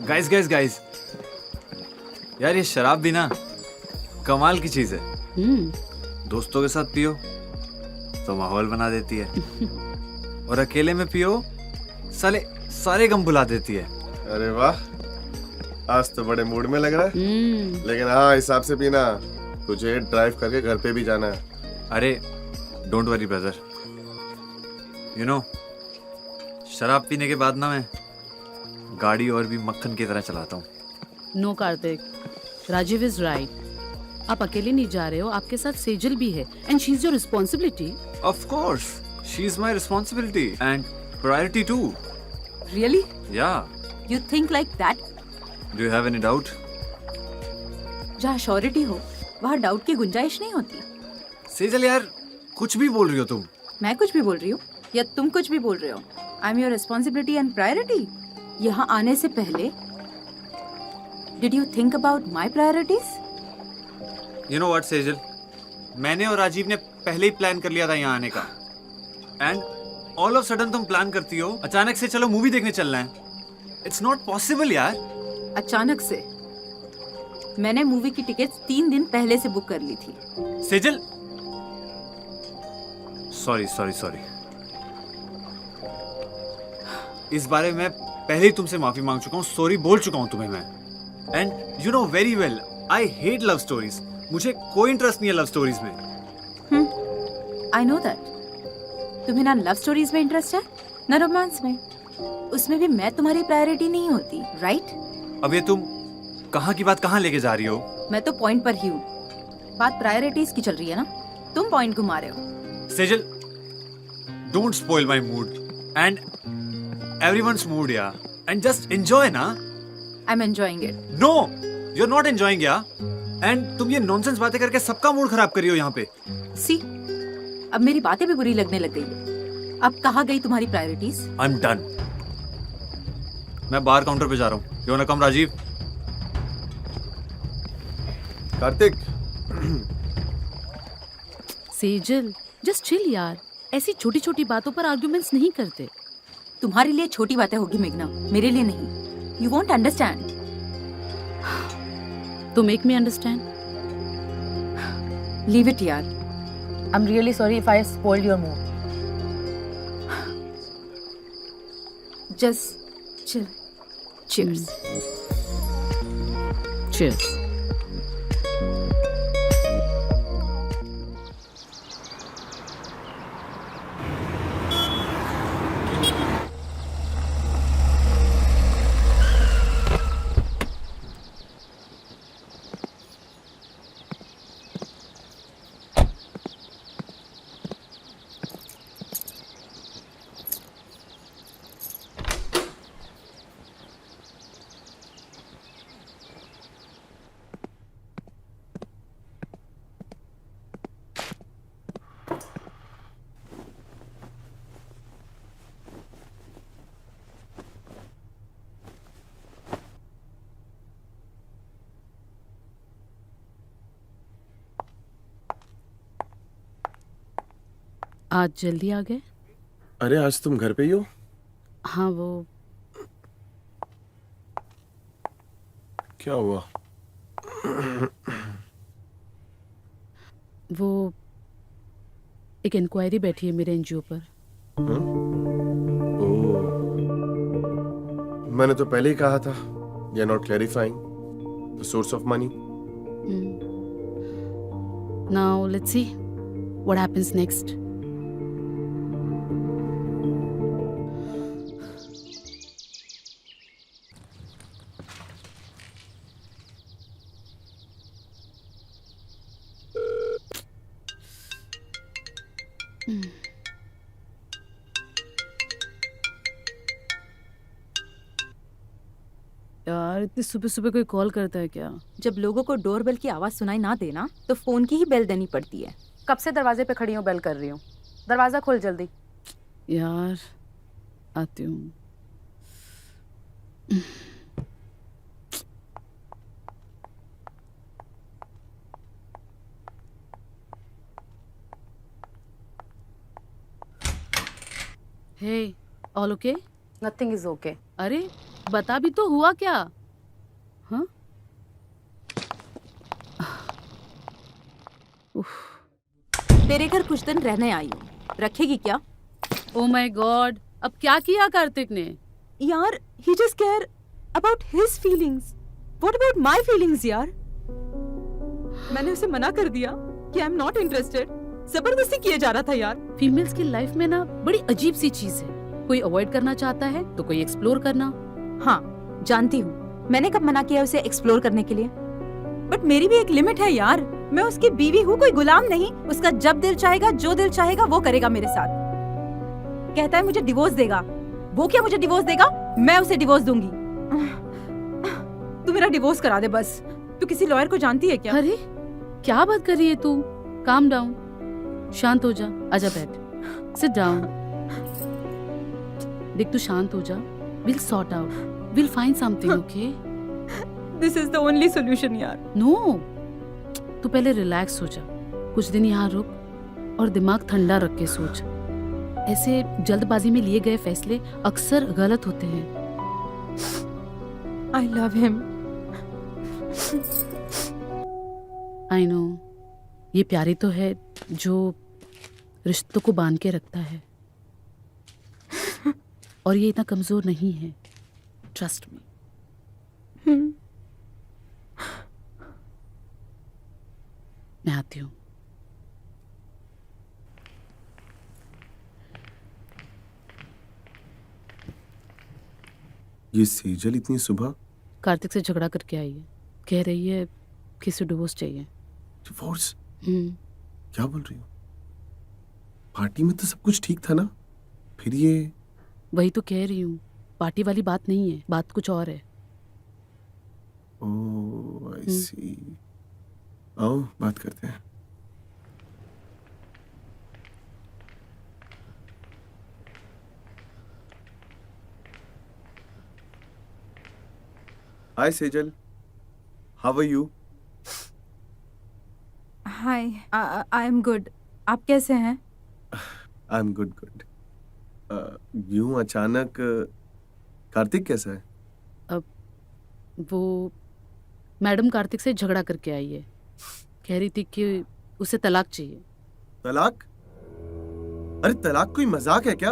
Guys guys guys, यार ये शराब भी ना कमाल की चीज है। दोस्तों के साथ पियो तो माहौल बना देती है, और अकेले में पियो साले सारे गम भुला देती है। अरे वाह, आज तो बड़े मूड में लग रहा है। लेकिन हाँ, हिसाब से पीना, तुझे ड्राइव करके घर पे भी जाना है। अरे don't worry brother, you know शराब पीने के बाद ना मैं गाड़ी और भी मक्खन की तरह चलाता हूँ। No Kartik, Rajeev is right. आप अकेले नहीं जा रहे हो, आपके साथ सेजल भी है and she is your responsibility. Of course she is my responsibility and priority too. Really? या You think like that? Do you have any doubt? जहाँ श्योरिटी हो वहाँ डाउट की गुंजाइश नहीं होती। सेजल यार कुछ भी बोल रही हो तुम। मैं कुछ भी बोल रही हूँ या तुम कुछ भी बोल रहे हो, I am your responsibility and priority. यहाँ आने से पहले did you think about my priorities? You know what Sejal, मैंने और राजीव ने पहले ही प्लान कर लिया था यहाँ आने का, एंड ऑल ऑफ सडन तुम प्लान करती हो अचानक से चलो मूवी देखने चलना है। इट्स नॉट पॉसिबल यार। अचानक से मैंने मूवी की टिकट्स 3 दिन पहले से बुक कर ली थी। सेजल सॉरी सॉरी सॉरी, इस बारे में पहले ही तुमसे माफी मांग चुका हूँ, सॉरी बोल चुका हूँ तुम्हें मैं। And you know very well I hate love stories, मुझे कोई इंटरेस्ट नहीं है लव स्टोरीज में। I know that. तुम्हें ना लव स्टोरीज में इंटरेस्ट है ना रोमांस में, उसमें भी मैं तुम्हारी प्रायोरिटी नहीं होती, राइट? अब ये तुम कहाँ की बात कहाँ लेके जा रही हो? मैं तो पॉइंट पर ही हूँ। बात प्रायोरिटीज की चल रही है ना, तुम पॉइंट घुमा रहे हो। Sejal don't spoil my mood and everyone's mood या, एंड जस्ट एंजॉय ना। I am enjoying it. No you are not enjoying या, एंड तुम ये नॉनसेंस बातें करके सबका मूड खराब कर रही हो यहाँ पे। सी, अब मेरी बातें भी बुरी लगने लग गई। अब कहाँ गई तुम्हारी प्रायोरिटीज? आई एम डन, मैं बार काउंटर पे जा रहा हूँ। You want to come Rajeev? Kartik, Sejal just chill यार, ऐसी छोटी छोटी बातों पर आर्गुमेंट्स नहीं करते। तुम्हारे लिए छोटी बातें होगी मेघना, मेरे लिए नहीं। You won't understand. तो make me understand. Leave it यार। I'm really sorry if I spoiled your mood. Just chill. Cheers. Cheers. आज जल्दी आ गए? अरे आज तुम घर पे ही हो? हाँ, वो क्या हुआ? वो एक इंक्वायरी बैठी है मेरे एनजीओ पर। ओह, मैंने तो पहले ही कहा था, you are not clarifying the source of money. Now let's see what happens next. यार इतनी सुबह सुबह कोई कॉल करता है क्या? जब लोगों को डोरबेल की आवाज सुनाई ना देना तो फोन की ही बेल देनी पड़ती है। कब से दरवाजे पे खड़ी हूँ, बेल कर रही हूँ। दरवाजा खोल जल्दी। यार आती हूँ। Hey, all okay? Nothing is okay. अरे बता भी तो, हुआ क्या? हाँ? तेरे घर कुछ दिन रहने आई हूँ, रखेगी क्या? ओ माय गॉड, अब क्या किया कार्तिक ने? यार, he just care about his feelings. What about my feelings यार? मैंने उसे मना कर दिया कि I'm not interested. जबरदस्ती किया जा रहा था यार। फीमेल्स की लाइफ में ना बड़ी अजीब सी चीज है, कोई अवॉइड करना चाहता है तो कोई एक्सप्लोर करना। हाँ, जानती हूँ। मैंने कब मना किया उसे एक्सप्लोर करने के लिए? बट मेरी भी एक लिमिट है यार। मैं उसकी बीवी हूँ, कोई गुलाम नहीं। उसका जब दिल चाहेगा, जो दिल चाहेगा वो करेगा मेरे साथ। कहता है मुझे डिवोर्स देगा। वो क्या मुझे डिवोर्स देगा? मैं उसे डिवोर्स दूंगी। तू मेरा डिवोर्स करा दे बस। तू किसी लॉयर को जानती है क्या? अरे क्या बात कर रही है तू? काम डाउन, शांत हो जा। आजा बैठ, सिट डाउन। देख तू शांत हो जा। Will sort out, will find something, okay? This is the only solution यार। नो, तू पहले रिलैक्स हो जा। कुछ दिन यहाँ रुक और दिमाग ठंडा रख के सोच। ऐसे जल्दबाजी में लिए गए फैसले अक्सर गलत होते हैं। I love him. I know, ये प्यारी तो है जो रिश्तों को बांध के रखता है, और ये इतना कमजोर नहीं है, ट्रस्ट मी। मैं आती हूँ। ये सेजल इतनी सुबह? कार्तिक से झगड़ा करके आई है, कह रही है कि इसे डिवोर्स चाहिए। डिवोर्स? क्या बोल रही हो? पार्टी में तो सब कुछ ठीक था ना, फिर ये? वही तो कह रही हूँ, पार्टी वाली बात नहीं है, बात कुछ और है। ओह, आई सी। आओ बात करते हैं। Hi Sejal, how are you? Hi, I am good. आप कैसे हैं? I am good good. यूं अचानक कार्तिक कैसा है? अब वो मैडम कार्तिक से झगड़ा करके आई है, कह रही थी कि उसे तलाक चाहिए। तलाक? अरे तलाक कोई मजाक है क्या?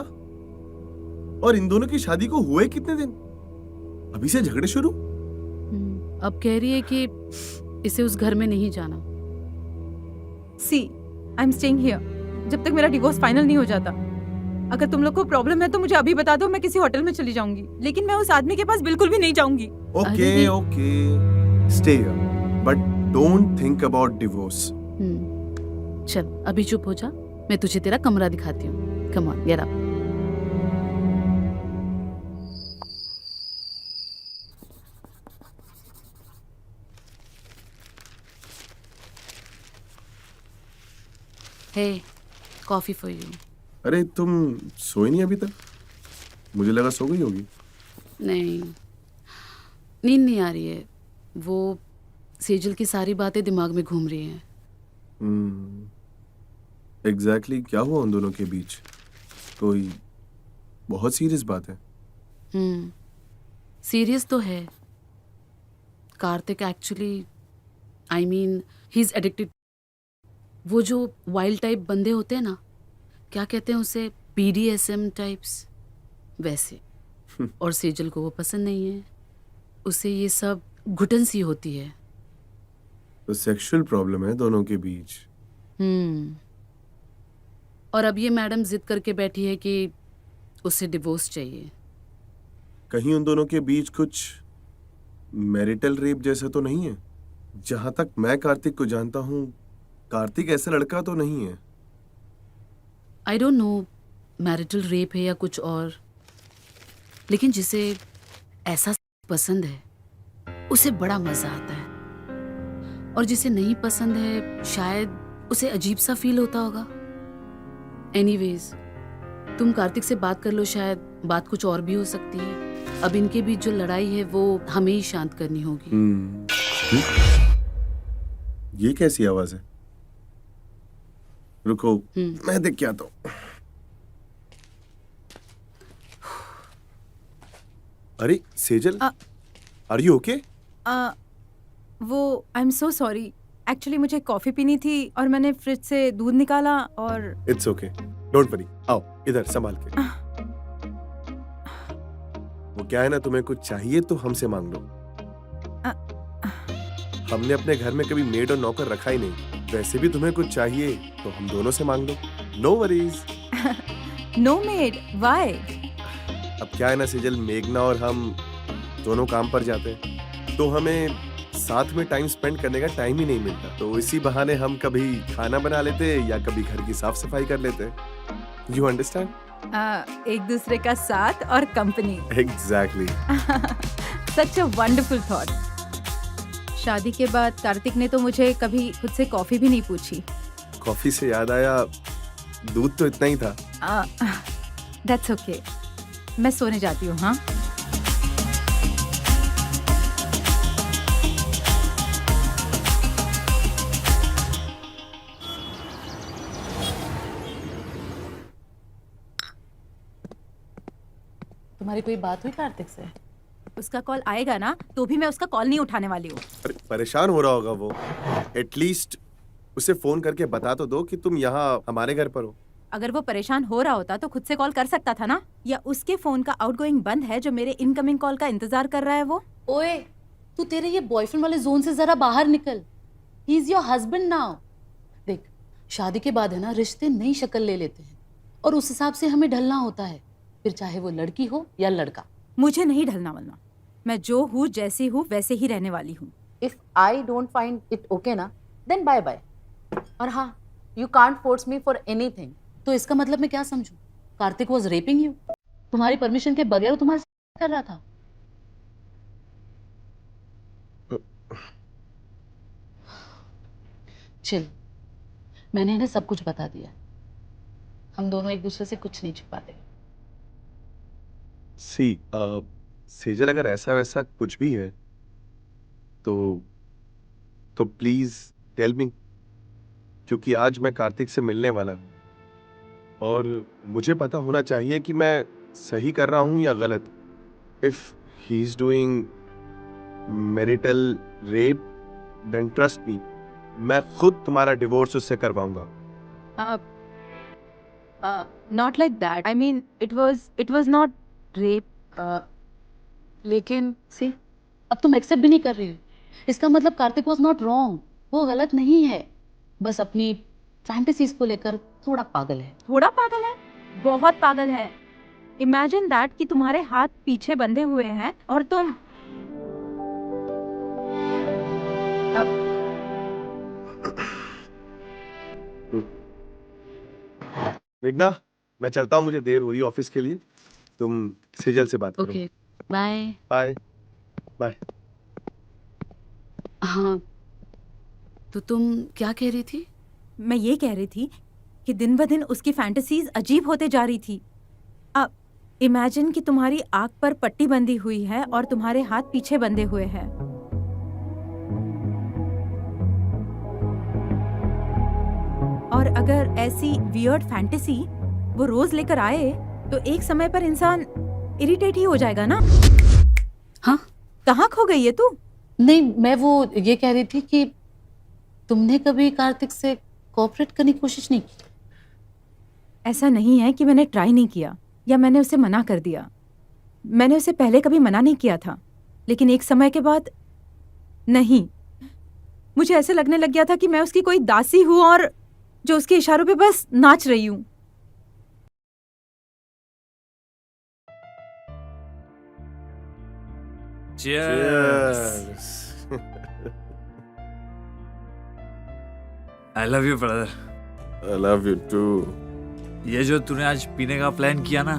और इन दोनों की शादी को हुए कितने दिन? अभी से झगड़े शुरू? अब कह रही है कि इसे उस घर में नहीं जाना। सी, आई एम स्टेइंग हियर जब तक मेरा डिवोर्स फाइनल नहीं हो जाता। अगर तुम लोग को प्रॉब्लम है तो मुझे अभी बता दो, मैं किसी होटल में चली जाऊंगी, लेकिन मैं उस आदमी के पास बिल्कुल भी नहीं जाऊंगी। Okay okay, stay here but don't think about divorce. चल अभी चुप हो जा, मैं तुझे तेरा कमरा दिखाती हूँ। Come on, get up. Hey, coffee for you. अरे तुम सोई नहीं अभी तक? मुझे लगा सो गई होगी। नहीं, नींद नहीं आ रही है। वो सेजल की सारी बातें दिमाग में घूम रही हैं। एग्जैक्टली क्या हुआ उन दोनों के बीच? कोई बहुत सीरियस बात है? सीरियस तो है। Kartik actually, I mean he is addicted. वो जो वाइल्ड टाइप बंदे होते हैं ना, क्या कहते हैं उसे, BDSM टाइप्स, वैसे। और सेजल को वो पसंद नहीं है, उसे ये सब घुटन सी होती है। तो सेक्सुअल प्रॉब्लम है दोनों के बीच। और अब ये मैडम जिद करके बैठी है कि उसे डिवोर्स चाहिए। कहीं उन दोनों के बीच कुछ मैरिटल रेप जैसा तो नहीं है? जहां तक मैं कार्तिक को जानता हूं, कार्तिक ऐसा लड़का तो नहीं है। I don't know marital rape है या कुछ और, लेकिन जिसे ऐसा पसंद है उसे बड़ा मजा आता है, और जिसे नहीं पसंद है शायद उसे अजीब सा फील होता होगा। एनीवेज, तुम कार्तिक से बात कर लो, शायद बात कुछ और भी हो सकती है। अब इनके बीच जो लड़ाई है वो हमें ही शांत करनी होगी। ये कैसी आवाज है? रुको, मैं देख के आता हूं। अरे सेजल, आर यू ओके? वो I am so sorry, actually मुझे कॉफी पीनी थी और मैंने फ्रिज से दूध निकाला और इट्स ओके, डोंट वरी। आओ इधर संभाल के। वो क्या है ना, तुम्हें कुछ चाहिए तो हमसे मांग लो। हमने अपने घर में कभी मेड और नौकर रखा ही नहीं। वैसे भी तुम्हें कुछ चाहिए तो हम दोनों से मांग लो, no worries. No maid, why? अब क्या है ना सेजल, मेघना और हम दोनों काम पर जाते हैं तो हमें साथ में टाइम स्पेंड करने का टाइम ही नहीं मिलता। तो इसी बहाने हम कभी खाना बना लेते या कभी घर की साफ सफाई कर लेते। You understand? एक दूसरे का साथ और company. Exactly. Such a wonderful thought. शादी के बाद कार्तिक ने तो मुझे कभी खुद से कॉफी भी नहीं पूछी। कॉफी से याद आया, दूध तो इतना ही था। दैट्स ओके, मैं सोने जाती हूँ। हाँ, तुम्हारी कोई बात हुई कार्तिक से? उसका कॉल आएगा ना तो भी मैं उसका कॉल नहीं उठाने वाली हूँ। अरे परेशान हो रहा होगा वो, एटलीस्ट उसे फोन करके बता तो दो कि तुम यहाँ हमारे घर पर हो। अगर वो परेशान हो रहा होता तो खुद से कॉल कर सकता था ना। या उसके फोन का आउटगोइंग बंद है जो मेरे इनकमिंग कॉल का इंतजार कर रहा है वो। ओए, तू तेरे ये बॉयफ्रेंड वाले जोन से जरा बाहर निकल। He is your husband now. देख, शादी के बाद है ना रिश्ते नई शक्ल ले लेते हैं और उस हिसाब से हमें ढलना होता है, फिर चाहे वो लड़की हो या लड़का। मुझे नहीं ढलना वलना, मैं जो हूँ जैसी हूँ वैसे ही रहने वाली हूँ। If I don't find it okay ना, देन बाय बाय। और हाँ, you can't force me for anything. तो इसका मतलब मैं क्या समझूं? Kartik was raping you? तुम्हारी परमिशन के बगैर वो तुम्हारे साथ कर रहा था? चिल, मैंने इन्हें सब कुछ बता दिया। हम दोनों एक दूसरे से कुछ नहीं छुपाते। सी सेजल, अगर ऐसा वैसा कुछ भी है तो प्लीज टेल मी, क्योंकि आज मैं कार्तिक से मिलने वाला हूँ और मुझे पता होना चाहिए कि मैं सही कर रहा हूँ या गलत। If he is doing marital rape, then trust me, मैं खुद तुम्हारा डिवोर्स उससे करवाऊंगा। Not like that, I mean it was not rape. लेकिन सी, अब तुम एक्सेप्ट भी नहीं कर रही हो। इसका मतलब कार्तिक वाज नॉट रॉन्ग। वो गलत नहीं है, बस अपनी फैंटेसीज को लेकर थोड़ा पागल है। थोड़ा पागल है, बहुत पागल है। इमेजिन दैट कि तुम्हारे हाथ पीछे बंधे हुए हैं और तुम मेघना, मैं चलता हूँ, मुझे देर हो रही है ऑफिस के लिए। तुम सेजल से बात करो। Okay, bye. Bye bye. हाँ, तो तुम क्या कह रही थी? मैं ये कह रही थी कि दिन ब दिन उसकी फैंटेसीज अजीब होते जा रही थी। अब इमेजिन कि तुम्हारी आंख पर पट्टी बंधी हुई है और तुम्हारे हाथ पीछे बंधे हुए हैं। और अगर ऐसी वियर्ड फैंटेसी वो रोज लेकर आए तो एक समय पर इंसान इरिटेट ही हो जाएगा ना। हाँ, कहाँ खो गई है तू? नहीं, मैं वो ये कह रही थी कि तुमने कभी कार्तिक से कोऑपरेट करने की कोशिश नहीं की? ऐसा नहीं है कि मैंने ट्राई नहीं किया या मैंने उसे मना कर दिया। मैंने उसे पहले कभी मना नहीं किया था, लेकिन एक समय के बाद नहीं, मुझे ऐसे लगने लग गया था कि मैं उसकी कोई दासी हूं और जो उसके इशारों पे बस नाच रही हूं। Cheers. I love you, brother. I love you too. ये जो तूने आज पीने का प्लान किया ना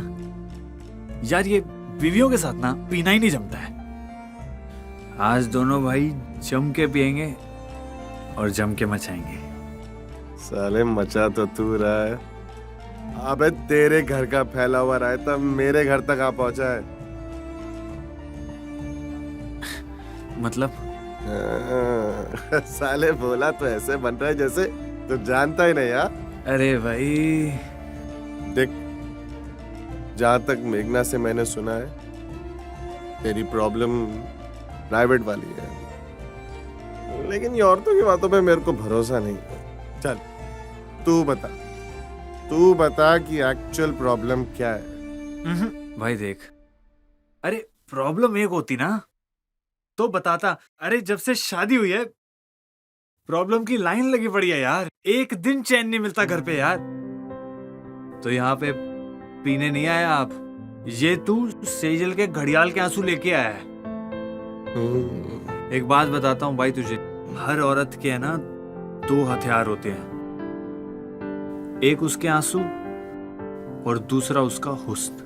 यार, ये बीवियों के साथ ना पीना ही नहीं जमता है। आज दोनों भाई जम के पियेंगे और जम के मचाएंगे। साले मचा तो तू रहा है। अबे तेरे घर का फैला हुआ रायता मेरे घर तक आ पहुंचा है। मतलब साले बोला तो ऐसे बन रहा है जैसे तू जानता ही नहीं। यार अरे भाई, देख, जहां तक मेघना से मैंने सुना है, तेरी प्रॉब्लम प्राइवेट वाली है, लेकिन ये औरतों की बातों पे मेरे को भरोसा नहीं है। चल तू बता कि एक्चुअल प्रॉब्लम क्या है। भाई देख, अरे प्रॉब्लम एक होती ना तो बताता। अरे जब से शादी हुई है प्रॉब्लम की लाइन लगी पड़ी है यार, एक दिन चैन नहीं मिलता घर पे यार। तो यहाँ पे पीने नहीं आया आप, ये तू सेजल के घड़ियाल के आंसू लेके आया है। एक बात बताता हूँ भाई तुझे, हर औरत के है ना दो हथियार होते हैं, एक उसके आंसू और दूसरा उसका हुस्न।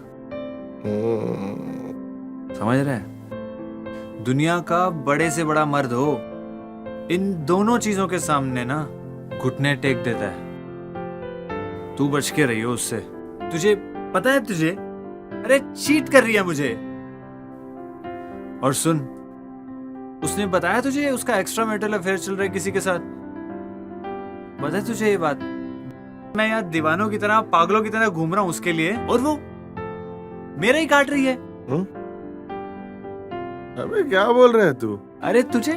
समझ रहे हैं? दुनिया का बड़े से बड़ा मर्द हो, इन दोनों चीजों के सामने ना घुटने टेक देता है। तू बच के रही हो उससे। तुझे पता है तुझे, अरे चीट कर रही है मुझे। और सुन, उसने बताया तुझे उसका एक्स्ट्रा मैरिटल अफेयर चल रहा है किसी के साथ? पता है तुझे ये बात? मैं यहाँ दीवानों की तरह, पागलों की तरह घूम रहा हूँ उसके लिए, और वो मेरा ही काट रही है। अबे क्या बोल रहे है तू? अरे तुझे,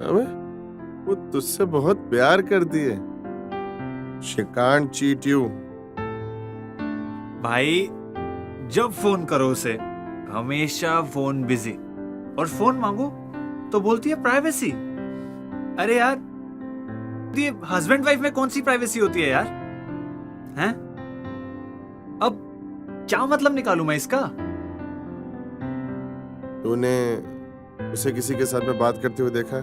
अबे वो तुझसे बहुत प्यार करती है। She can't cheat you. भाई जब फोन करो उसे हमेशा फोन बिजी, और फोन मांगो तो बोलती है प्राइवेसी। अरे यार, ये हस्बैंड वाइफ में कौन सी प्राइवेसी होती है यार? हैं? अब क्या मतलब निकालूं मैं इसका? तूने उसे किसी के साथ में बात करते हुए देखा?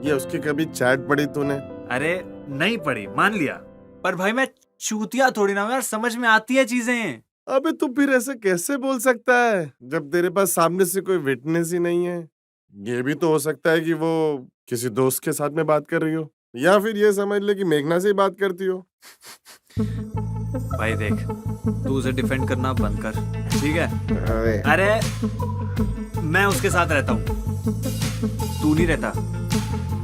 ये उसकी कभी चैट पढ़ी तूने? अरे नहीं पड़ी, मान लिया, पर भाई मैं चूतिया थोड़ी ना हूं यार, समझ में आती है चीजें। अबे तू फिर ऐसे कैसे बोल सकता है जब तेरे पास सामने से कोई विटनेस ही नहीं है? ये भी तो हो सकता है कि वो किसी दोस्त के साथ में बात कर रही हो, या फिर ये समझ ले कि मेघना से ही बात करती हो। भाई देख, तू उसे डिफेंड करना बंद कर, ठीक है? अरे मैं उसके साथ रहता हूँ, तू नहीं रहता।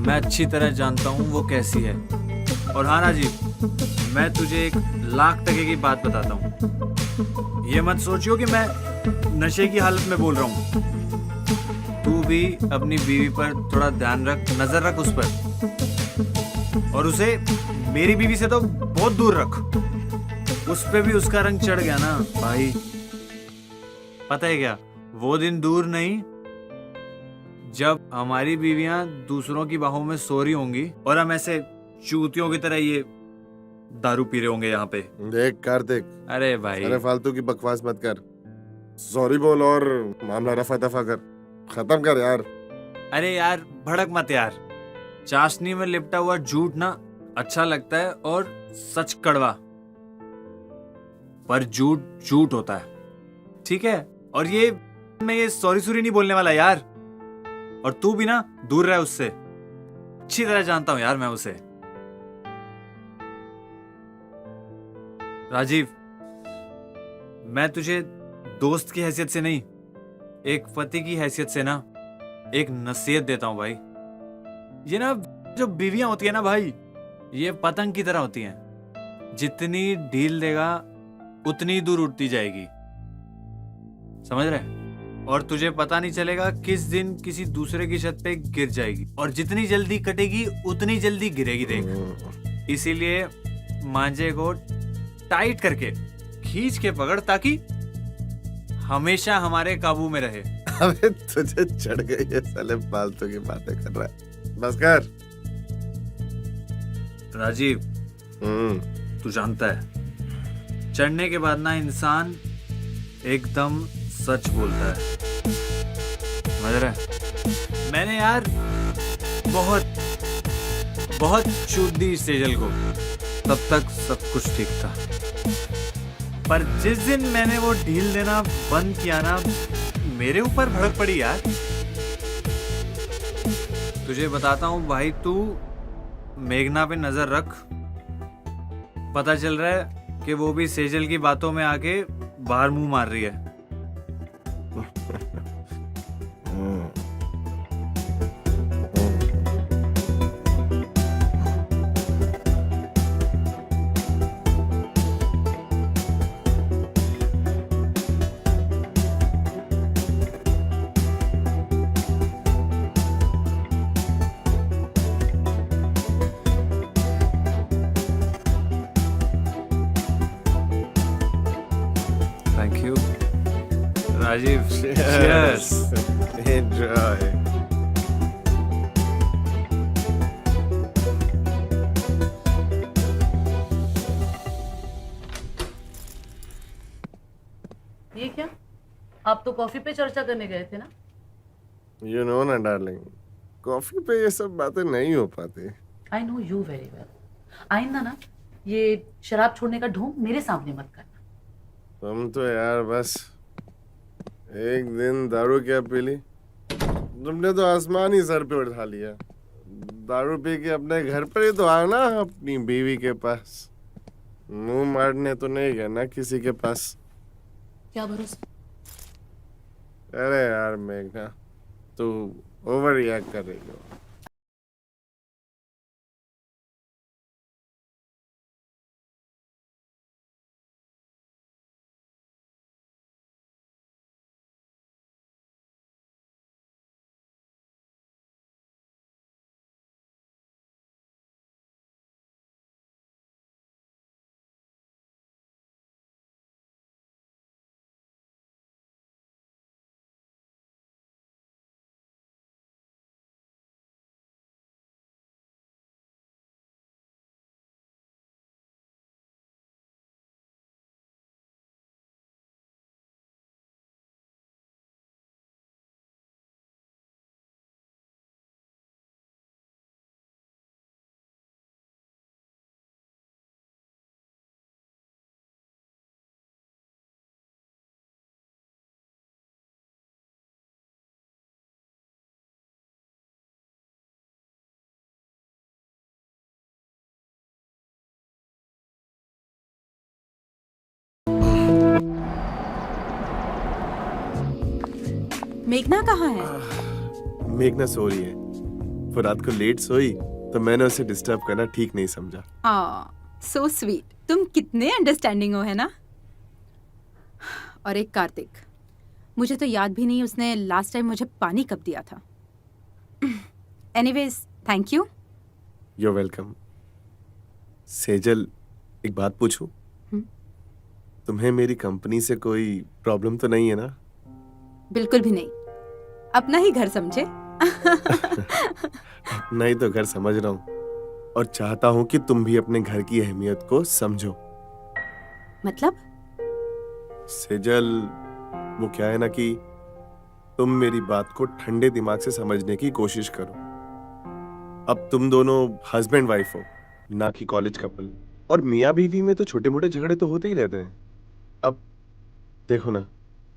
मैं अच्छी तरह जानता हूँ वो कैसी है। और हाँ राजीव, मैं तुझे 1,00,000 टके की बात बताता हूँ, ये मत सोचियो कि मैं नशे की हालत में बोल रहा हूँ। तू भी अपनी बीवी पर थोड़ा ध्यान रख, नजर रख उस पर, और उसे मेरी बीवी से तो बहुत दूर रख। उस पे भी उसका रंग चढ़ गया ना भाई, पता है क्या, वो दिन दूर नहीं जब हमारी बीवियां दूसरों की बाहों में सो रही होंगी और हम ऐसे चूतियों की तरह ये दारू पी रहे होंगे यहाँ पे। देख कार्तिक, अरे भाई, अरे फालतू की बकवास मत कर, सॉरी बोल और मामला रफा दफा कर, खत्म कर यार। अरे यार भड़क मत यार, चाशनी में लिपटा हुआ झूठ ना अच्छा लगता है और सच कड़वा, पर झूठ झूठ होता है, ठीक है? और ये मैं ये सॉरी सूरी नहीं बोलने वाला यार, और तू भी ना दूर रह उससे, अच्छी तरह जानता हूं यार मैं उसे। राजीव, मैं तुझे दोस्त की हैसियत से नहीं, एक पति की हैसियत से ना एक नसीहत देता हूं भाई। ये ना जो बीवियां होती है ना भाई, ये पतंग की तरह होती हैं, जितनी ढील देगा उतनी दूर उड़ती जाएगी, समझ रहे? और तुझे पता नहीं चलेगा किस दिन किसी दूसरे की छत पे गिर जाएगी, और जितनी जल्दी कटेगी उतनी जल्दी गिरेगी, देख। इसीलिए मांझे को टाइट करके खींच के पकड़, ताकि हमेशा हमारे काबू में रहे। अबे तुझे चढ़ गई है, साले फालतू की बातें कर रहा है, बस कर। राजीव, तू जानता है चढ़ने के बाद ना इंसान एकदम सच बोलता है, समझ रहा है? मैंने यार बहुत बहुत चूत दी सेजल को, तब तक सब कुछ ठीक था, पर जिस दिन मैंने वो ढील देना बंद किया ना, मेरे ऊपर भड़क पड़ी यार। तुझे बताता हूँ भाई, तू मेघना पे नजर रख, पता चल रहा है कि वो भी सेजल की बातों में आके बाहर मुंह मार रही है। Thank you Rajeev. Cheers. Enjoy. ये क्या, आप तो कॉफी पे चर्चा करने गए थे ना? You know ना डार्लिंग, कॉफी पे ये सब बातें नहीं हो पाती। I know you very well. आइंदा ना ये शराब छोड़ने का ढोंग मेरे सामने मत करना। तुम तो यार बस एक दिन दारू क्या पी ली, तुमने तो आसमान ही सर पे उठा लिया। दारू पी के अपने घर पर ही तो आना, अपनी बीवी के पास। मुंह मारने तो नहीं गया ना किसी के पास। क्या भरोसा? अरे यार मेघना, तू ओवर रिएक्ट कर रही हो। मेघना कहाँ है? मेघना सो रही है। वो रात को लेट सोई तो मैंने उसे डिस्टर्ब करना ठीक नहीं समझा। So sweet. तुम कितने अंडरस्टैंडिंग हो, है ना? और एक कार्तिक, मुझे तो याद भी नहीं उसने लास्ट टाइम मुझे पानी कब दिया था। Anyways, thank you. You're welcome. Sejal, एक बात पूछूं? तुम्हें मेरी कंपनी से कोई प्रॉब्लम तो नहीं है ना? बिल्कुल भी नहीं, अपना ही घर समझे। नहीं तो घर समझ रहा हूँ और चाहता हूँ कि तुम भी अपने घर की अहमियत को समझो। मतलब? सेजल, वो क्या है ना कि तुम मेरी बात को ठंडे दिमाग से समझने की कोशिश करो। अब तुम दोनों हस्बैंड वाइफ हो, ना कि कॉलेज कपल। और मियाँ बीवी में तो छोटे मोटे झगड़े तो होते ही रहते हैं। अब देखो ना,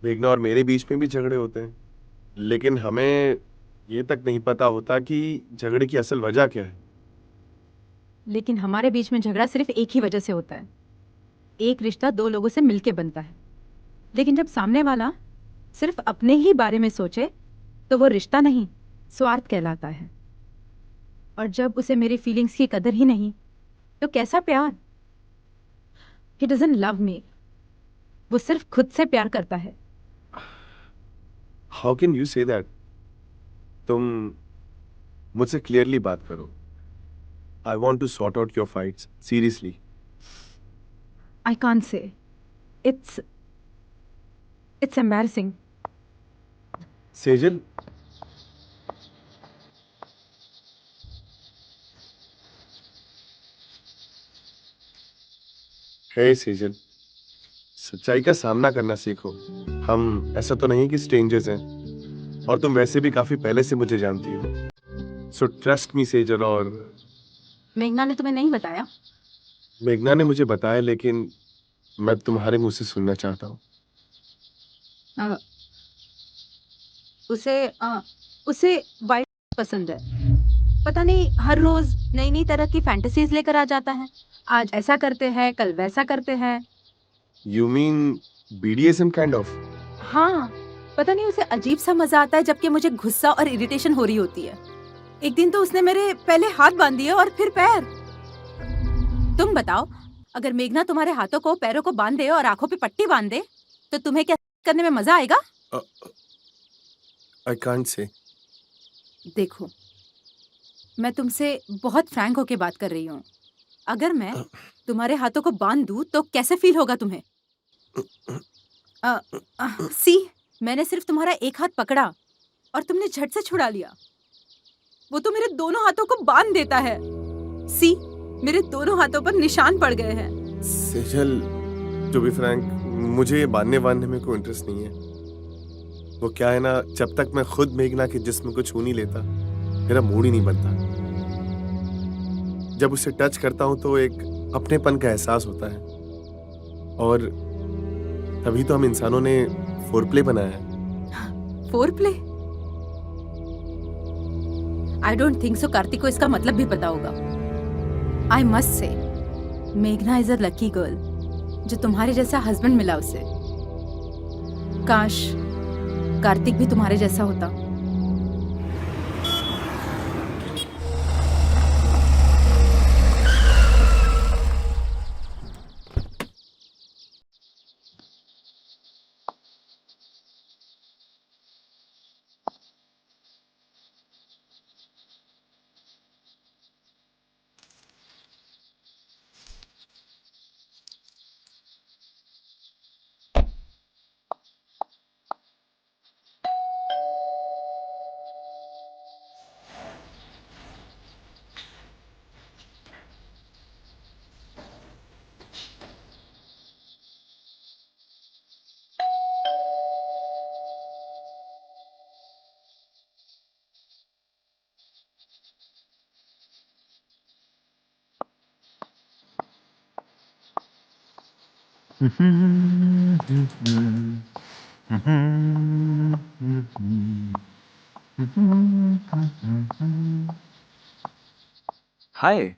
मेघना और मेरे बीच में भी झगड़े होते हैं, लेकिन हमें ये तक नहीं पता होता कि झगड़े की असल वजह क्या है। लेकिन हमारे बीच में झगड़ा सिर्फ एक ही वजह से होता है। एक रिश्ता दो लोगों से मिलके बनता है, लेकिन जब सामने वाला सिर्फ अपने ही बारे में सोचे तो वो रिश्ता नहीं, स्वार्थ कहलाता है। और जब उसे मेरी फीलिंग्स की कदर ही नहीं तो कैसा प्यार? He doesn't love me, वो सिर्फ खुद से प्यार करता है। How can you say that? तुम मुझसे क्लियरली बात करो। I want to sort out your fights seriously. I can't say. It's embarrassing. Sejal, hey Sejal, सच्चाई का सामना करना सीखो। हम ऐसा तो नहीं कि स्ट्रेंजर्स हैं, और तुम वैसे भी काफी पहले से मुझे जानती हो। So trust me Sejal. और मेघना ने तुम्हें नहीं बताया? मेघना ने मुझे बताया, लेकिन मैं तुम्हारे मुंह से सुनना चाहता हूँ। उसे वाइट पसंद है। पता नहीं हर रोज नई नई तरह की फैंटेसीज लेकर आ जाता है। आज ऐसा करते हैं, कल वैसा करते हैं। You mean BDSM kind of? हाँ, पता नहीं उसे अजीब सा मजा आता है जबकि मुझे गुस्सा और इरिटेशन हो रही होती है। एक दिन तो उसने मेरे पहले हाथ बांध दिए और फिर पैर। तुम बताओ, अगर मेघना तुम्हारे हाथों को पैरों को बांध दे और आंखों पे पट्टी बांध दे तो तुम्हें क्या करने में मजा आएगा? I can't say. देखो, मैं तुमसे बहुत फ्रैंक होके बात कर रही हूँ। अगर मैं तुम्हारे हाथों को बांध दूं तो कैसे फील होगा तुम्हें? सी, मैंने सिर्फ तुम्हारा एक हाथ पकड़ा और तुमने झट से छुड़ा लिया। वो तो मेरे दोनों हाथों को बांध देता है। सी, मेरे दोनों हाथों पर निशान पड़ गए हैं। सेजल, टू बी फ्रैंक, मुझे ये बांधने में कोई इंटरेस्ट नहीं है। वो क्या है ना, जब तक मैं खुद मेघना के जिस्म को छू नहीं लेता मेरा मूड ही नहीं बनता। जब उसे टच करता हूं तो एक अपनेपन का एहसास होता है, और तभी तो हम इंसानों ने फोरप्ले बनाया है। Foreplay? I don't think so Kartik को इसका मतलब भी पता होगा। आई मस्ट से, मेघना इज अ लकी गर्ल जो तुम्हारे जैसा हस्बैंड मिला उसे। काश कार्तिक भी तुम्हारे जैसा होता। हाय।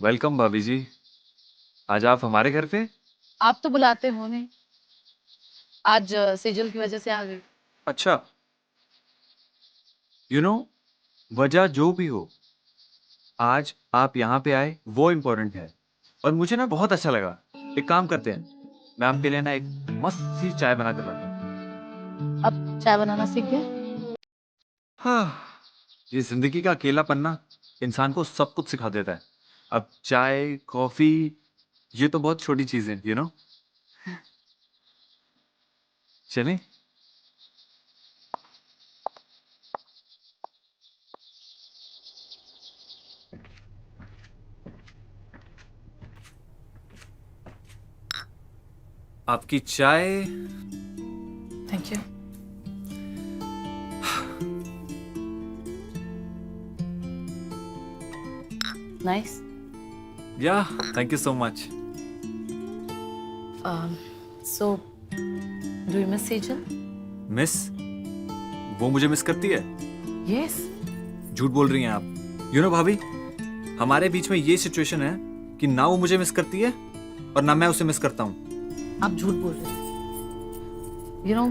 वेलकम भाभी जी। आज आप हमारे घर पे? आप तो बुलाते हो नहीं, आज सेजल की वजह से आ गई। अच्छा, वजह जो भी हो, आज आप यहाँ पे आए वो इम्पोर्टेंट है, और मुझे ना बहुत अच्छा लगा। एक काम करते हैं, मैं आपके लिए ना एक मस्त सी चाय बना कर लाता हूँ। अब चाय बनाना सीख गए? हाँ, ये जिंदगी का अकेलापन ना इंसान को सब कुछ सिखा देता है। अब चाय, कॉफी, ये तो बहुत छोटी चीजें, चलें? आपकी चाय। Thank you. नाइस। या, thank you so much. So do you miss Sejal? Miss? वो मुझे मिस करती है? यस। झूठ बोल रही हैं आप। भाभी, हमारे बीच में ये सिचुएशन है कि ना वो मुझे मिस करती है और ना मैं उसे मिस करता हूँ। आप झूठ बोल रहे हो।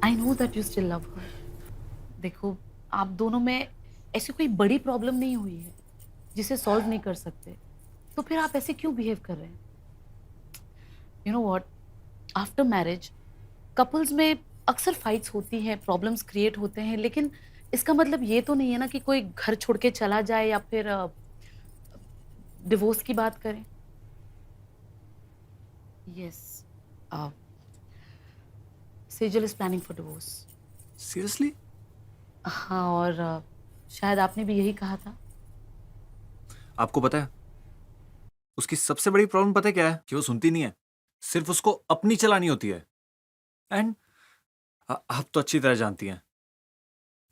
I know that you still love हर। देखो, आप दोनों में ऐसी कोई बड़ी प्रॉब्लम नहीं हुई है जिसे सॉल्व नहीं कर सकते, तो फिर आप ऐसे क्यों बिहेव कर रहे हैं? You know what, after marriage couples में अक्सर फाइट्स होती हैं, प्रॉब्लम्स क्रिएट होते हैं, लेकिन इसका मतलब ये तो नहीं है ना कि कोई घर छोड़ के चला जाए या फिर डिवोर्स की बात करें। Yes, Sejal is planning for divorce. Seriously? हाँ, और शायद आपने भी यही कहा था। आपको पता है उसकी सबसे बड़ी प्रॉब्लम पता है क्या है? कि वो सुनती नहीं है, सिर्फ उसको अपनी चलानी होती है। एंड आप तो अच्छी तरह जानती हैं,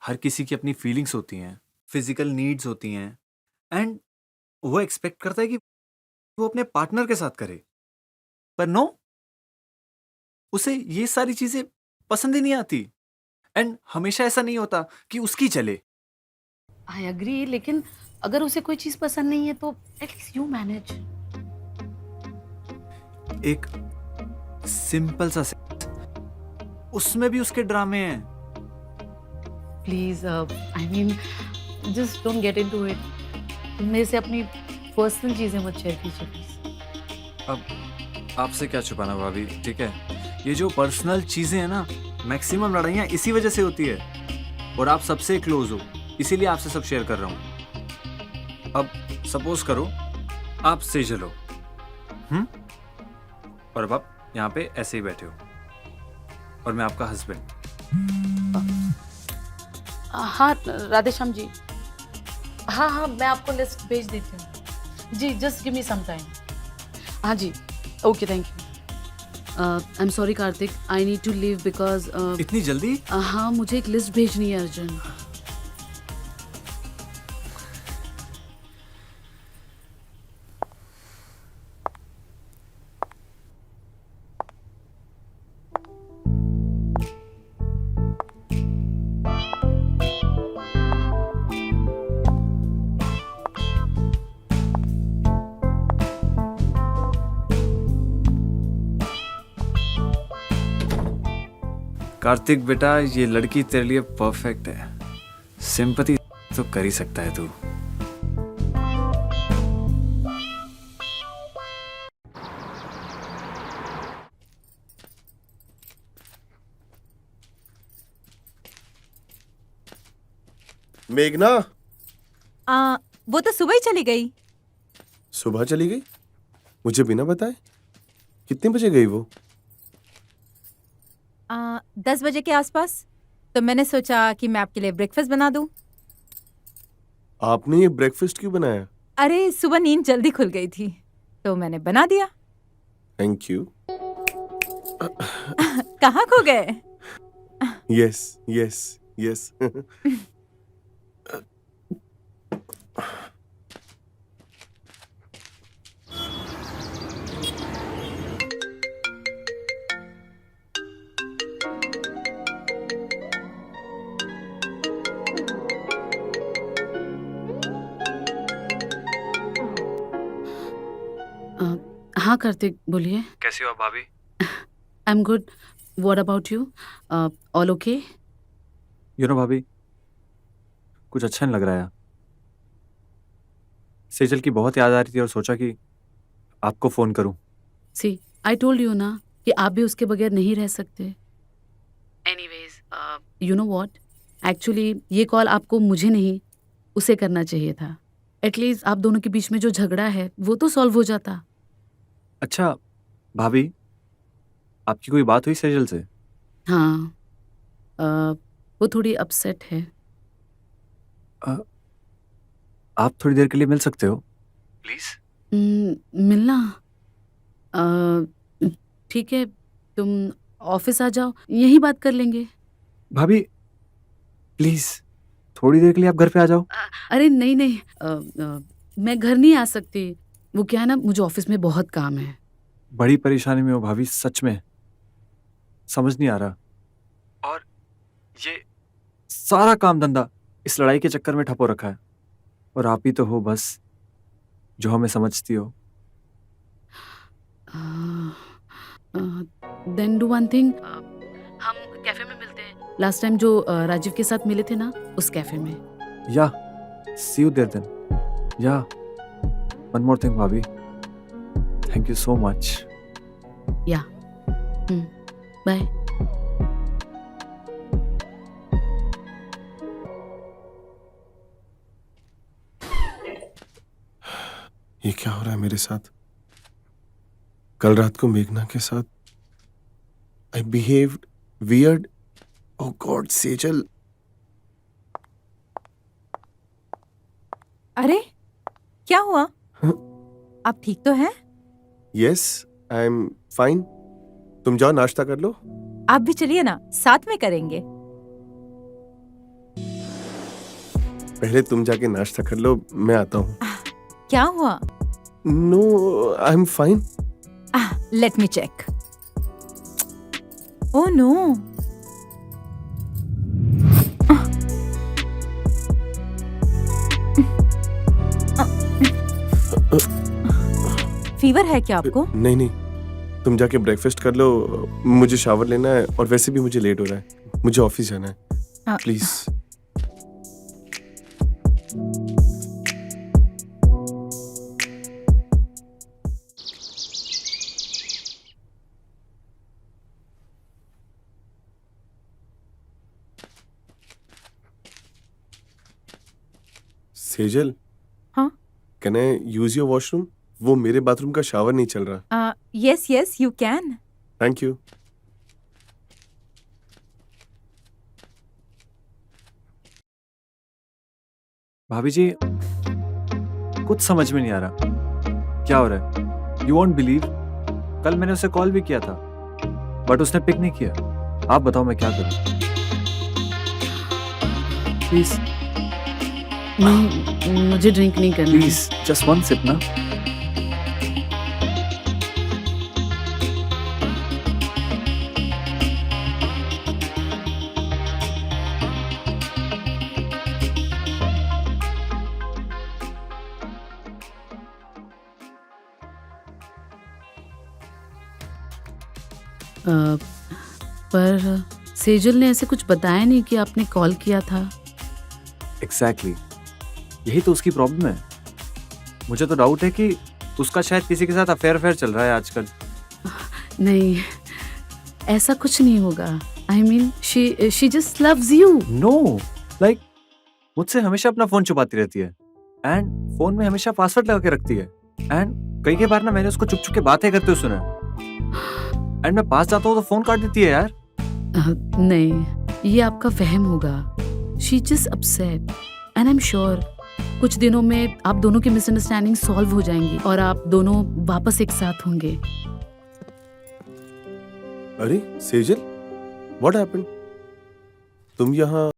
हर किसी की अपनी फीलिंग्स होती हैं, फिजिकल नीड्स होती हैं, एंड वो एक्सपेक्ट करता है कि वो अपने पार्टनर के साथ करे, पर नो, उसे ये सारी चीजें पसंद ही नहीं आती। एंड हमेशा ऐसा नहीं होता कि उसकी चले। आई एग्री, लेकिन अगर उसे कोई चीज पसंद नहीं है तो एटलीस्ट यू मैनेज। एक सिंपल सा सेक्स, उसमें भी उसके ड्रामे हैं। Please, I mean, just don't get into it. तुम मेरे से अपनी पर्सनल चीजें मत शेयर कीजिए प्लीज। अब आपसे क्या छुपाना भाभी, ठीक है? ये जो पर्सनल चीजें हैं ना, मैक्सिमम लड़ाइयाँ इसी वजह से होती है, और आप सबसे क्लोज हो, इसीलिए आपसे सब शेयर कर रहा हूँ। अब सपोज करो आप सेजल हो, और अब आप यहाँ पे ऐसे ही बैठे हो और मैं आपका हस्बैंड। हाँ राधेश्याम जी, हाँ हाँ मैं आपको लिस्ट भेज देती हूँ जी, just give me some time. हाँ जी, okay thank you. I am sorry Kartik, I need to leave because इतनी जल्दी? हाँ मुझे एक लिस्ट भेजनी है अर्जुन। कार्तिक बेटा, ये लड़की तेरे लिए परफेक्ट है। सिंपैथी तो कर ही सकता है तू। मेघना वो तो सुबह ही चली गई। सुबह चली गई? मुझे बिना बताए? कितने बजे गई वो? 10 बजे के आसपास। तो मैंने सोचा कि मैं आपके लिए ब्रेकफास्ट बना दूं। आपने ये ब्रेकफास्ट क्यों बनाया? अरे सुबह नींद जल्दी खुल गई थी तो मैंने बना दिया। Thank you. कहाँ खो गए? Yes yes yes. हाँ कार्तिक बोलिए। कैसी हो आप भाभी? आई am good, what about you? All okay? You know भाभी, कुछ अच्छा नहीं लग रहा है। सेजल की बहुत याद आ रही थी और सोचा कि आपको फोन करूं। सी आई टोल्ड यू ना कि आप भी उसके बगैर नहीं रह सकते। Anyways you know what, actually ये कॉल आपको मुझे नहीं उसे करना चाहिए था। एटलीस्ट आप दोनों के बीच में जो झगड़ा है वो तो सॉल्व हो जाता। अच्छा भाभी, आपकी कोई बात हुई सेजल से? हाँ वो थोड़ी अपसेट है। आप थोड़ी देर के लिए मिल सकते हो प्लीज? मिलना? ठीक है, तुम ऑफिस आ जाओ, यहीं बात कर लेंगे। भाभी प्लीज थोड़ी देर के लिए आप घर पे आ जाओ। अरे नहीं नहीं, मैं घर नहीं आ सकती। वो क्या है ना, मुझे ऑफिस में बहुत काम है। बड़ी परेशानी में हो भाभी, सच में समझ नहीं आ रहा। और ये सारा काम धंधा इस लड़ाई के चक्कर में ठप हो रखा है, और आप ही तो हो बस जो हमें समझती हो। देन डू वन थिंग, हम कैफे में मिलते हैं। लास्ट टाइम जो राजीव के साथ मिले थे ना, उस कैफे में। या सी यू देयर देन। या वन मोर थिंग भाभी, थैंक यू सो मच। या बाय। ये क्या हो रहा है मेरे साथ? कल रात को मेघना के साथ आई बिहेव्ड वियर्ड। ओह गॉड सेजल। अरे क्या हुआ? आप ठीक तो हैं? Yes I am fine. तुम जाओ नाश्ता कर लो। आप भी चलिए ना, साथ में करेंगे। पहले तुम जाके नाश्ता कर लो, मैं आता हूँ। क्या हुआ? No I am fine. Let me check. Oh no, fever है क्या आपको? नहीं नहीं, तुम जाके ब्रेकफास्ट कर लो, मुझे शावर लेना है और वैसे भी मुझे लेट हो रहा है, मुझे ऑफिस जाना है। प्लीज। सेजल। हाँ? Can I use your washroom? वो मेरे बाथरूम का शावर नहीं चल रहा। Yes yes you can. Thank you. भाभी जी, कुछ समझ में नहीं आ रहा क्या हो रहा है। यू वॉन्ट बिलीव, कल मैंने उसे कॉल भी किया था बट उसने पिक नहीं किया। आप बताओ मैं क्या करूं? प्लीज नहीं, मुझे ड्रिंक नहीं करना है। प्लीज जस्ट वन सिप ना। पर सेजल ने ऐसे कुछ बताया नहीं कि आपने कॉल किया था। एग्जैक्टली, यही तो उसकी प्रॉब्लम है। मुझे तो डाउट है कि उसका शायद किसी के साथ अफेयर चल रहा है आजकल। नहीं, ऐसा कुछ नहीं होगा। I mean she just loves you. No, like मुझसे हमेशा अपना फोन छुपाती रहती है एंड फोन में हमेशा पासवर्ड लगा के रखती है। एंड कई बार ना मैंने उसको चुप चुप के बातें करते हुए सुना एंड मैं पास जाता हूँ तो फोन काट देती है यार। नहीं, ये आपका वहम होगा। She just upset and I am sure कुछ दिनों में आप दोनों की मिसअंडरस्टैंडिंग सॉल्व हो जाएंगी और आप दोनों वापस एक साथ होंगे। अरे सेजल, व्हाट हैपेंड? तुम यहाँ?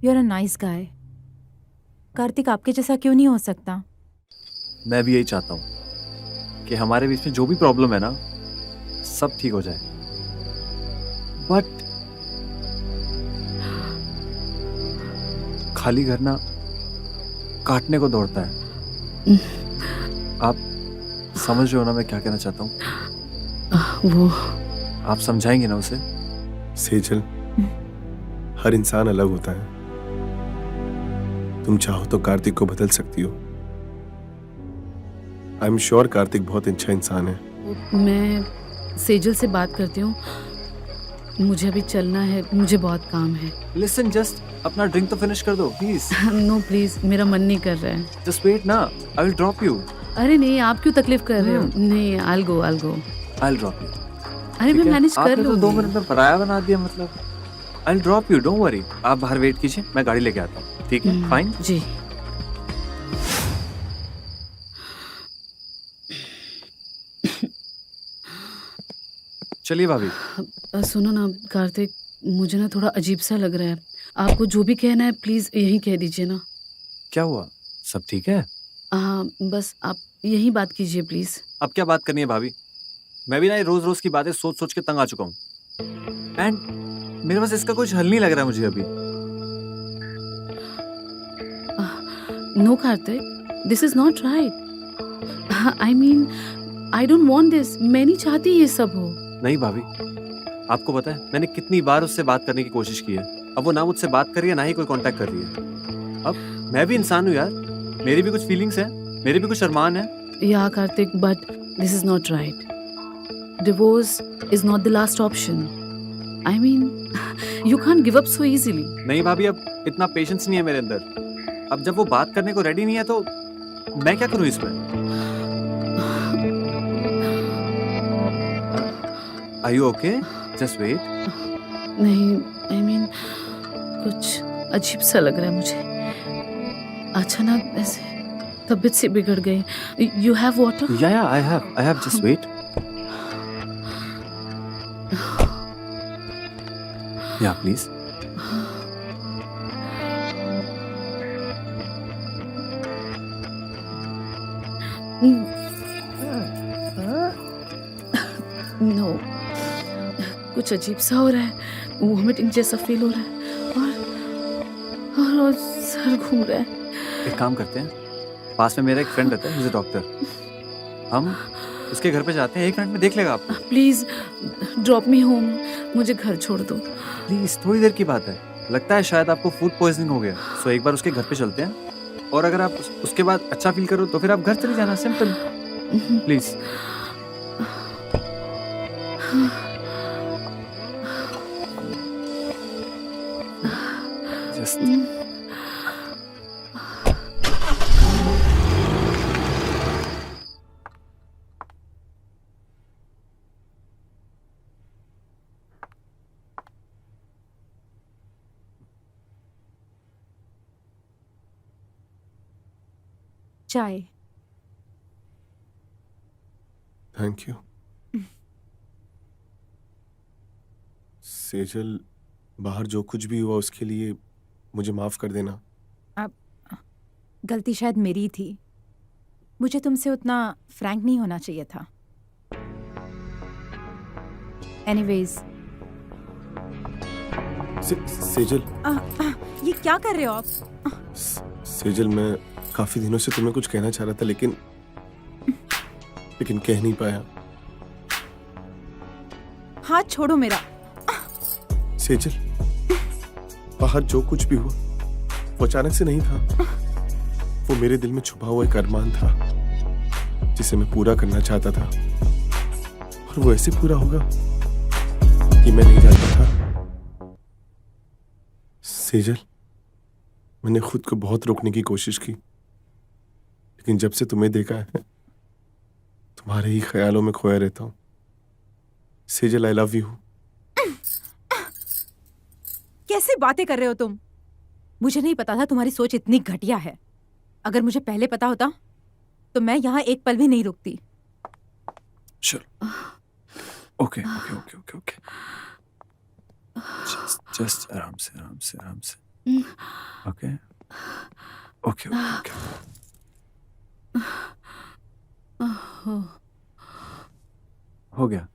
You are a nice guy. Kartik आपके जैसा क्यों नहीं हो सकता? मैं भी यही चाहता हूँ कि हमारे बीच में जो भी प्रॉब्लम है ना, सब ठीक हो जाए। बट खाली घर ना काटने को दौड़ता है। आप समझ रहे हो ना मैं क्या कहना चाहता हूँ? वो आप समझाएंगे ना उसे? सेजल, हर इंसान अलग होता है। तुम चाहो तो कार्तिक को बदल सकती हो। आई एम श्योर कार्तिक बहुत अच्छा इंसान है। मैं सेजल से बात करती हूँ, मुझे अभी चलना है, मुझे बहुत काम है। लिसन, जस्ट अपना ड्रिंक तो फिनिश कर दो प्लीज। नो प्लीज, मेरा मन नहीं कर रहा है। जस्ट वेट ना, आई विल ड्रॉप यू। अरे नहीं, आप क्यों तकलीफ कर रहे हो? नहीं, I will go. I will drop you. अरे मैं मैनेज कर आपने तो 2 लूंगी। मिनट में पराया बना दिया मतलब। I will drop you, don't worry. आप बाहर वेट कीजिए, मैं गाड़ी लेके आता हूँ। ठीक है, फाइन। जी। चलिए भाभी। सुनो ना कार्तिक, मुझे ना थोड़ा अजीब सा लग रहा है। आपको जो भी कहना है प्लीज यही कह दीजिए ना। क्या हुआ, सब ठीक है? हाँ, बस आप यही बात कीजिए प्लीज। अब क्या बात करनी है भाभी? मैं भी ना ये रोज रोज की बातें सोच सोच के तंग आ चुका हूँ एंड मेरे पास इसका कुछ हल नहीं लग रहा है मुझे अभी। No Kartik, this is not right. I mean I don't want this. मैं नहीं चाहती ये सब हो। नहीं भाभी, आपको पता है मैंने कितनी बार उससे बात करने की कोशिश की है। अब वो ना मुझसे बात कर रही है ना ही कोई कांटेक्ट कर रही है। अब मैं भी इंसान हूँ यार, मेरी भी कुछ फीलिंग्स हैं, मेरे भी कुछ अरमान है। या Kartik, but this is not right. Divorce is not the last option. I mean you can't give up so easily. नहीं भाभी, अब इतना पेशेंस नहीं है मेरे अंदर। अब जब वो बात करने को रेडी नहीं है तो मैं क्या करूँ इसमें? Are you okay? Just wait. नहीं, आई मीन कुछ अजीब सा लग रहा है मुझे. अचानक ऐसे तबीयत सी बिगड़ गई. You have water? या आई हैव. Just wait. या प्लीज. नो, कुछ अजीब सा हो रहा है. वोमिटिंग जैसा फील हो रहा है और सर घूम रहा है. एक काम करते हैं, पास में मेरा एक फ्रेंड रहता है, इज अ डॉक्टर. हम उसके घर पे जाते हैं, 1 मिनट में देख लेगा आपको. Please drop me home. मुझे घर छोड़ दो. प्लीज, थोड़ी देर की बात है. लगता है शायद आपको फूड पॉइजनिंग हो गया. सो एक बार उसके घर पे चलते हैं, और अगर आप उसके बाद अच्छा फील करो तो फिर आप घर चले जाना. Simple. Please. Just chai. Thank you. Sejal, बाहर जो कुछ भी हुआ उसके लिए मुझे माफ कर देना. गलती शायद मेरी थी. मुझे तुमसे उतना फ्रैंक नहीं होना चाहिए था. एनीवेज, सेजल. ये क्या कर रहे हो आप? सेजल, मैं काफी दिनों से तुम्हें कुछ कहना चाह रहा था, लेकिन कह नहीं पाया. हाथ छोड़ो मेरा. सेजल, बाहर जो कुछ भी हुआ वो अचानक से नहीं था. वो मेरे दिल में छुपा हुआ एक अरमान था जिसे मैं पूरा करना चाहता था, और वो ऐसे पूरा होगा कि मैं नहीं जानता था. सेजल, मैंने खुद को बहुत रोकने की कोशिश की, लेकिन जब से तुम्हें देखा है तुम्हारे ही ख्यालों में खोया रहता हूं. Sejal, I love you. कैसे बातें कर रहे हो तुम? मुझे नहीं पता था तुम्हारी सोच इतनी घटिया है. अगर मुझे पहले पता होता तो मैं यहाँ एक पल भी नहीं रुकती. चलो. ओके. जस्ट आराम से. ओके. हो गया.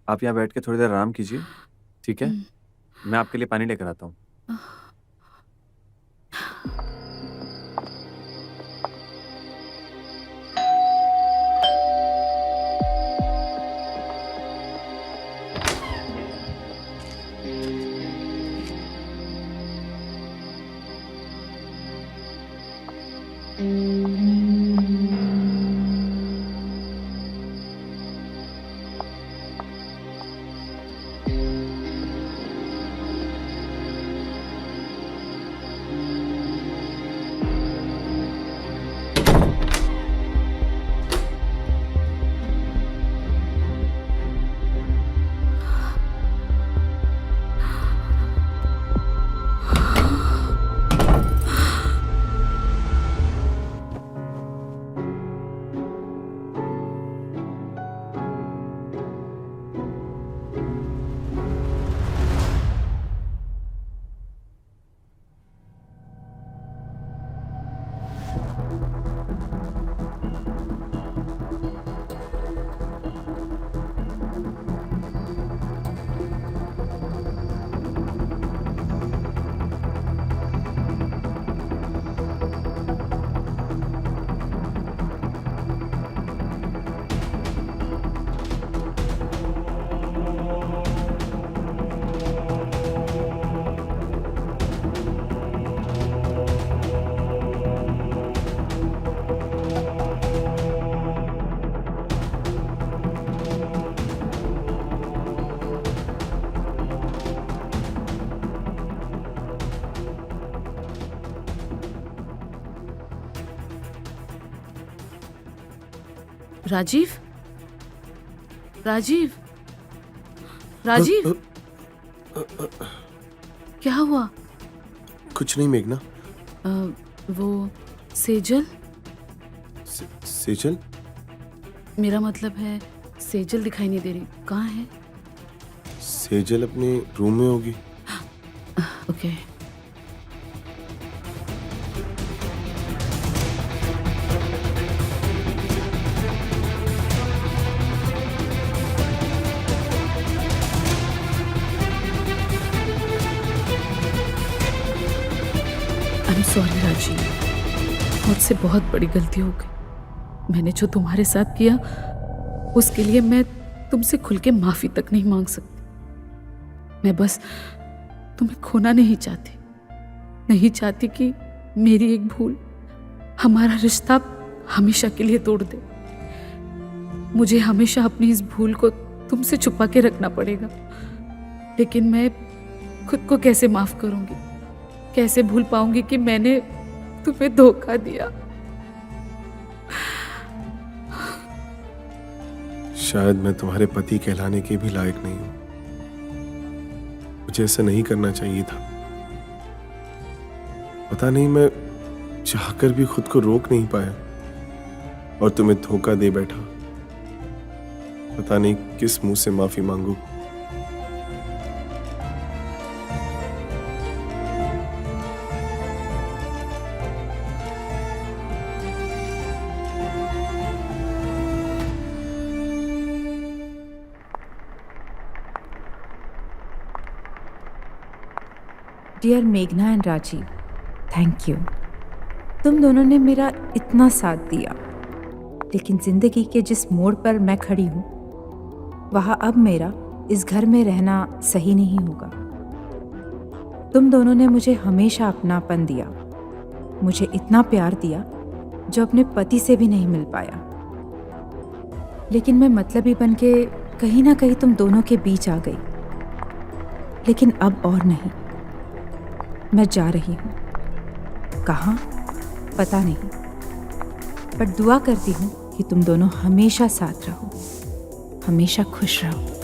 आप यहाँ बैठ के थोड़ी देर आराम कीजिए, ठीक है? मैं आपके लिए पानी लेकर आता हूँ. राजीव, राजीव, राजीव, क्या हुआ? कुछ नहीं मेघना। वो सेजल, सेजल? मेरा मतलब है सेजल दिखाई नहीं दे रही, कहाँ है? सेजल अपने रूम में होगी। Okay. I am sorry Rajeev, मुझसे बहुत बड़ी गलती हो गई। मैंने जो तुम्हारे साथ किया उसके लिए मैं तुमसे खुल के माफी तक नहीं मांग सकती। मैं बस तुम्हें खोना नहीं चाहती कि मेरी एक भूल हमारा रिश्ता हमेशा के लिए तोड़ दे। मुझे हमेशा अपनी इस भूल को तुमसे छुपा के रखना पड़ेगा, लेकिन मैं खुद को कैसे माफ करूंगी, कैसे भूल पाऊंगी कि मैंने तुम्हें धोखा दिया। शायद मैं तुम्हारे पति कहलाने के भी लायक नहीं हूं। मुझे ऐसा नहीं करना चाहिए था। पता नहीं मैं चाहकर भी खुद को रोक नहीं पाया और तुम्हें धोखा दे बैठा। पता नहीं किस मुंह से माफी मांगू। डियर मेघना एंड राजीव, थैंक यू। तुम दोनों ने मेरा इतना साथ दिया, लेकिन जिंदगी के जिस मोड़ पर मैं खड़ी हूँ वहाँ अब मेरा इस घर में रहना सही नहीं होगा। तुम दोनों ने मुझे हमेशा अपनापन दिया, मुझे इतना प्यार दिया जो अपने पति से भी नहीं मिल पाया। लेकिन मैं मतलबी बन के कहीं ना कहीं तुम दोनों के बीच आ गई। लेकिन अब और नहीं, मैं जा रही हूँ। कहाँ पता नहीं, पर दुआ करती हूँ कि तुम दोनों हमेशा साथ रहो, हमेशा खुश रहो।